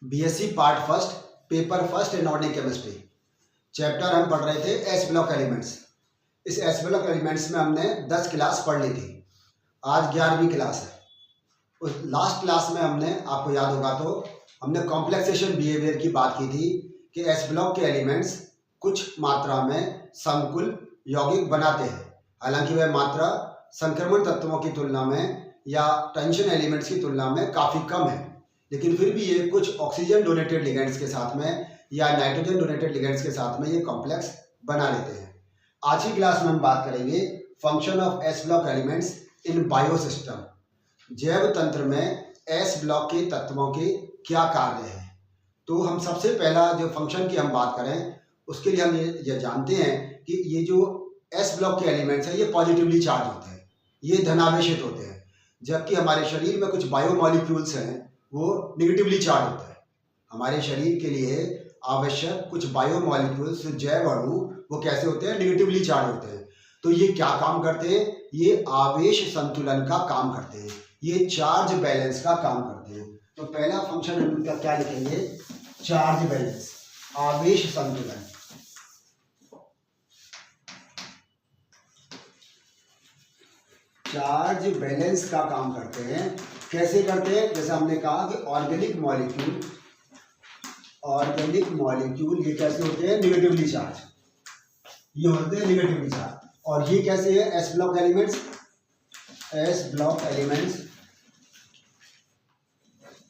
BSc part first, paper first inorganic chemistry. Chapter हम पढ़ रहे थे एस ब्लॉक एलिमेंट्स। इस एस ब्लॉक एलिमेंट्स में हमने 10 क्लास पढ़ ली थी। आज 11वीं क्लास है। उस लास्ट क्लास में हमने, आपको याद होगा तो, हमने कॉम्प्लेक्सेशन बिहेवियर की बात की थी कि एस ब्लॉक के एलिमेंट्स कुछ मात्रा में संकुल यौगिक बनाते हैं। हालांकि वह मात्रा संक्रमण तत्वों की तुलना में या टेंशन एलिमेंट्स की तुलना में काफ़ी कम है, लेकिन फिर भी ये कुछ ऑक्सीजन डोनेटेड लिगेंड्स के साथ में या नाइट्रोजन डोनेटेड लिगेंड्स के साथ में ये कॉम्प्लेक्स बना लेते हैं। आज की क्लास में हम बात करेंगे function of S block elements in biosystem. जैव तंत्र में एस ब्लॉक के तत्वों के क्या कार्य हैं। तो हम सबसे पहला जो फंक्शन की हम बात करें उसके लिए हम ये जानते हैं कि ये जो एस ब्लॉक के एलिमेंट्स हैं ये पॉजिटिवली चार्ज होते हैं, ये धनावेशित होते हैं, जबकि हमारे शरीर में कुछ बायोमॉलिक्यूल्स हैं वो निगेटिवली चार्ज होता है। हमारे शरीर के लिए आवश्यक कुछ बायोमॉलिक्यूल्स, जैव अणु, वो कैसे होते हैं? निगेटिवली चार्ज होते हैं। तो ये क्या काम करते हैं? ये आवेश संतुलन का काम करते हैं, ये चार्ज बैलेंस का काम करते हैं। तो पहला फंक्शन हम इनका क्या लिखेंगे? चार्ज बैलेंस, आवेश संतुलन। चार्ज बैलेंस का काम करते हैं। कैसे करते हैं? जैसे हमने कहा कि ऑर्गेनिक मॉलिक्यूल ये कैसे होते हैं? निगेटिवली चार्ज, ये होते हैं निगेटिवली चार्ज। और ये कैसे है? S block elements, S block elements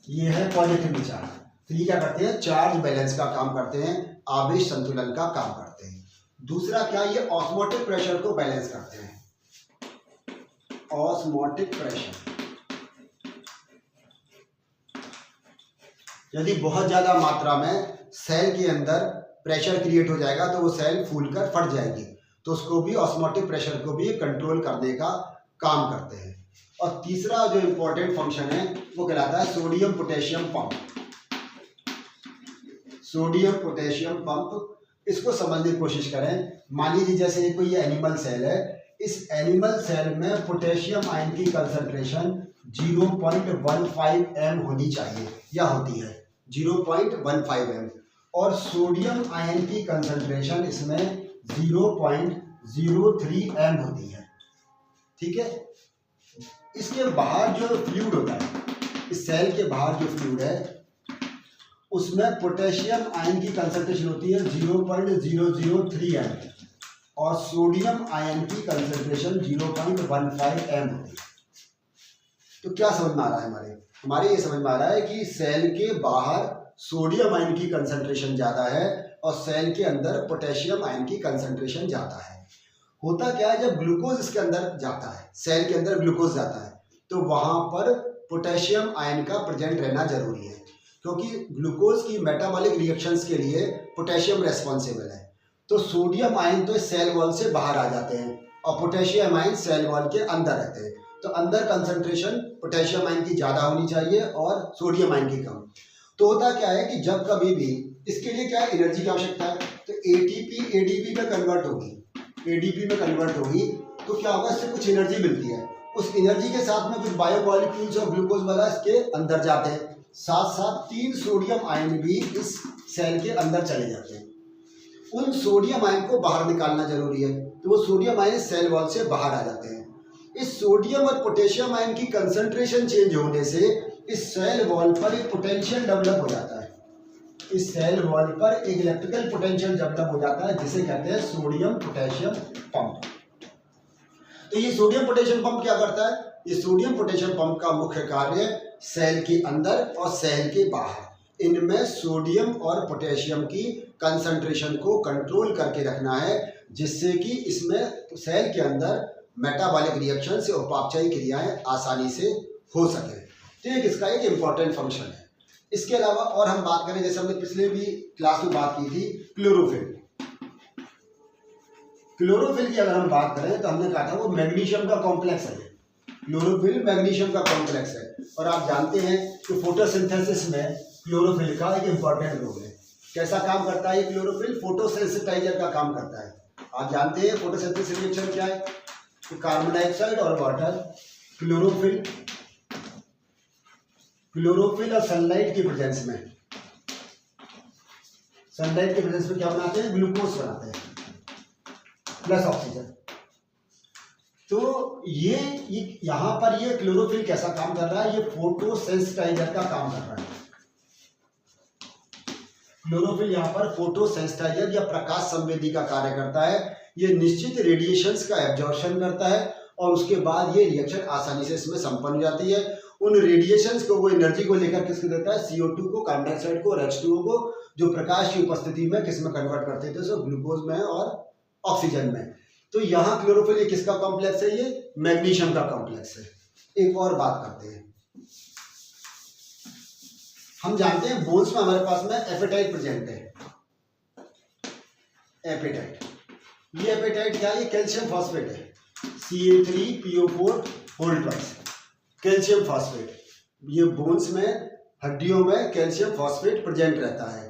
ये है पॉजिटिवली चार्ज। तो ये क्या करते हैं? चार्ज बैलेंस का काम करते हैं, आवेश संतुलन का काम करते हैं। दूसरा क्या? ये ऑस्मोटिक प्रेशर को बैलेंस करते हैं। ऑस्मोटिक प्रेशर, यदि बहुत ज्यादा मात्रा में सेल के अंदर प्रेशर क्रिएट हो जाएगा तो वो सेल फूलकर फट जाएगी, तो उसको भी, ऑस्मोटिक प्रेशर को भी कंट्रोल करने का काम करते हैं। और तीसरा जो इंपॉर्टेंट फंक्शन है वो कहलाता है sodium potassium pump. Sodium potassium pump, इसको समझने की कोशिश करें। मान लीजिए जैसे कोई एनिमल सेल है, इस एनिमल सेल में पोटेशियम आयन की कंसंट्रेशन 0.15 m होनी चाहिए या होती है 0.15 m, और सोडियम आयन की कंसंट्रेशन इसमें 0.03 m होती है। ठीक है। इसके बाहर जो फ्लूइड होता है, इस सेल के बाहर जो फ्लूइड है उसमें पोटेशियम आयन की कंसंट्रेशन होती है 0.003 m और सोडियम आयन की कंसंट्रेशन 0.15 m होती है। तो क्या समझ में आ रहा है? हमारे ये समझ में आ रहा है कि सेल के बाहर सोडियम आयन की कंसंट्रेशन ज़्यादा है और सेल के अंदर पोटेशियम आयन की कंसंट्रेशन ज़्यादा है। होता क्या है, जब ग्लूकोज इसके अंदर जाता है, सेल के अंदर ग्लूकोज जाता है, तो वहाँ पर पोटेशियम आयन का प्रेजेंट रहना जरूरी है, क्योंकि ग्लूकोज की मेटाबॉलिक रिएक्शंस के लिए पोटेशियम रेस्पॉन्सिबल है। तो सोडियम आयन तो सेल वॉल से बाहर आ जाते हैं और पोटेशियम आयन सेल वॉल के अंदर रहते हैं। तो अंदर कंसंट्रेशन पोटेशियम आयन की ज़्यादा होनी चाहिए और सोडियम आयन की कम। तो होता क्या है कि जब कभी भी इसके लिए क्या एनर्जी की आवश्यकता है, तो एटीपी एडीपी में कन्वर्ट होगी, एडीपी में कन्वर्ट होगी, तो क्या होगा? इससे कुछ एनर्जी मिलती है। उस एनर्जी के साथ में कुछ बायोमॉलिक्यूल्स और ग्लूकोज वाला इसके अंदर जाते हैं, साथ साथ 3 सोडियम आयन भी इस सेल के अंदर चले जाते हैं। उन सोडियम आयन को बाहर निकालना जरूरी है, तो वो सोडियम आयन सेल वॉल से बाहर आ जाते हैं। इस सोडियम और पोटेशियम आयन की कंसंट्रेशन चेंज होने से इस सेल वॉल पर एक पोटेंशियल डेवलप हो जाता है। इस सेल वॉल पर एक इलेक्ट्रिकल पोटेंशियल डेवलप हो जाता है, जिसे कहते हैं सोडियम पोटेशियम पंप। तो ये सोडियम पोटेशियम पंप क्या करता है? ये सोडियम पोटेशियम पंप का मुख्य कार्य सेल के अंदर और सेल के बाहर इनमें सोडियम और पोटेशियम की कंसंट्रेशन को कंट्रोल करके रखना है, जिससे कि इसमें सेल के अंदर मेटाबॉलिक रिएक्शन से उपापचयी क्रियाएं आसानी से हो सके। तो एक इसका एक इम्पॉर्टेंट फंक्शन है। इसके अलावा और हम बात करें, जैसे हमने पिछले भी क्लास में बात की थी, क्लोरोफिल। क्लोरोफिल की अगर हम बात करें तो हमने कहा था वो मैग्नीशियम का कॉम्प्लेक्स है। क्लोरोफिल मैग्नीशियम का कॉम्प्लेक्स है, और आप जानते हैं कि फोटोसिंथेसिस में क्लोरोफिल का एक इम्पॉर्टेंट रोल है। कैसा काम करता है ये क्लोरोफिल? फोटोसेंसिटाइजर का काम करता है। आप जानते हैं फोटोसिंथेसिस रिएक्शन क्या है? तो कार्बन डाइऑक्साइड और वाटर, क्लोरोफिल और सनलाइट की प्रेजेंस में सनलाइट के प्रेजेंस में क्या बनाते हैं, ग्लूकोज बनाते हैं प्लस ऑक्सीजन। तो ये यहां पर ये क्लोरोफिल कैसा काम कर रहा है, ये फोटोसेंसिटाइजर का काम कर रहा है। क्लोरोफिल यहाँ पर फोटोसेंसिटाइजर या प्रकाश संवेदी का कार्य करता है। ये निश्चित रेडिएशंस का एब्जॉर्प्शन करता है और उसके बाद ये रिएक्शन आसानी से इसमें संपन्न हो जाती है। उन रेडिएशंस को वो एनर्जी को लेकर किसको देता है, CO2 को, कार्बन डाइऑक्साइड को और H2O को, जो प्रकाश की उपस्थिति में किस में कन्वर्ट करते थे, सो ग्लूकोज में और ऑक्सीजन में। तो यहाँ क्लोरोफिल ये किसका कॉम्प्लेक्स है, ये मैग्नीशियम का कॉम्प्लेक्स है। एक और बात करते हैं, हम जानते हैं बोन्स में हमारे पास में एपेटाइट प्रेजेंट है। एपेटाइट, ये एपेटाइट क्या है, ये कैल्शियम फॉस्फेट है, Ca3PO4 whole twice calcium phosphate. ये बोन्स में, हड्डियों में कैल्शियम फॉस्फेट प्रेजेंट रहता है।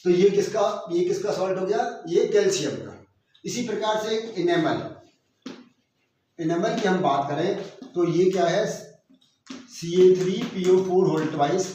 तो ये किसका सॉल्ट हो गया, ये कैल्शियम का। इसी प्रकार से एक इनेमल की हम बात करें तो ये क्या है, Ca3PO4 whole twice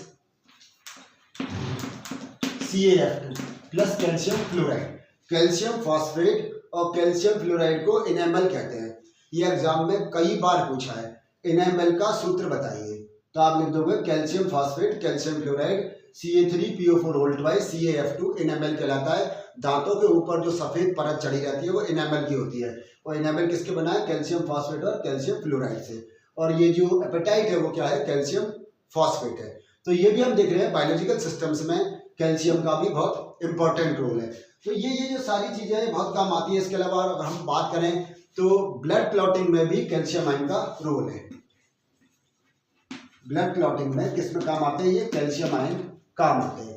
CaF2 plus calcium fluoride. Calcium phosphate और कैल्शियम फ्लोराइड को इनेमल कहते हैं। ये एग्जाम में कई बार पूछा है, इनेमल का सूत्र बताइए, तो आप लिख दोगे calcium phosphate calcium fluoride Ca3PO4 whole twice CaF2 enamel कहलाता है। दांतों के ऊपर जो सफेद परत चढ़ी रहती है वो इनेमल की होती है, और इनेमल किसके बना है, कैल्शियम फॉस्फेट और कैल्शियम फ्लोराइड से। और ये जो एपेटाइट है वो क्या है, कैल्शियम फॉस्फेट है। तो ये भी हम देख रहे हैं बायोलॉजिकल सिस्टम्स में कैल्शियम का भी बहुत इंपॉर्टेंट रोल है। तो ये जो सारी चीजें हैं बहुत काम आती है। इसके अलावा अगर हम बात करें तो ब्लड क्लॉटिंग में भी कैल्शियम आयन का रोल है। ब्लड क्लॉटिंग में किसमें काम आते हैं, ये कैल्शियम आयन काम आते हैं।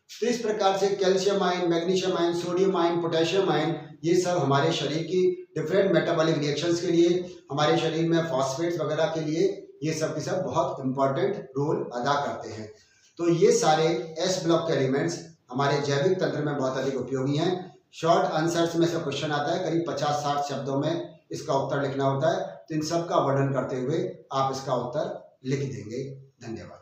तो इस प्रकार से calcium ion, magnesium ion, sodium ion, potassium ion, ये सब हमारे शरीर की डिफरेंट मेटाबॉलिक रिएक्शंस के लिए, हमारे शरीर में फॉस्फेट्स वगैरह के लिए, ये सब के सब बहुत इंपॉर्टेंट रोल अदा करते हैं। तो ये सारे एस ब्लॉक के एलिमेंट्स हमारे जैविक तंत्र में बहुत अधिक उपयोगी हैं। शॉर्ट आंसर्स में से क्वेश्चन आता है, करीब 50-60 शब्दों में इसका उत्तर लिखना होता है। तो इन सब का वर्णन करते हुए आप इसका उत्तर लिख देंगे। धन्यवाद।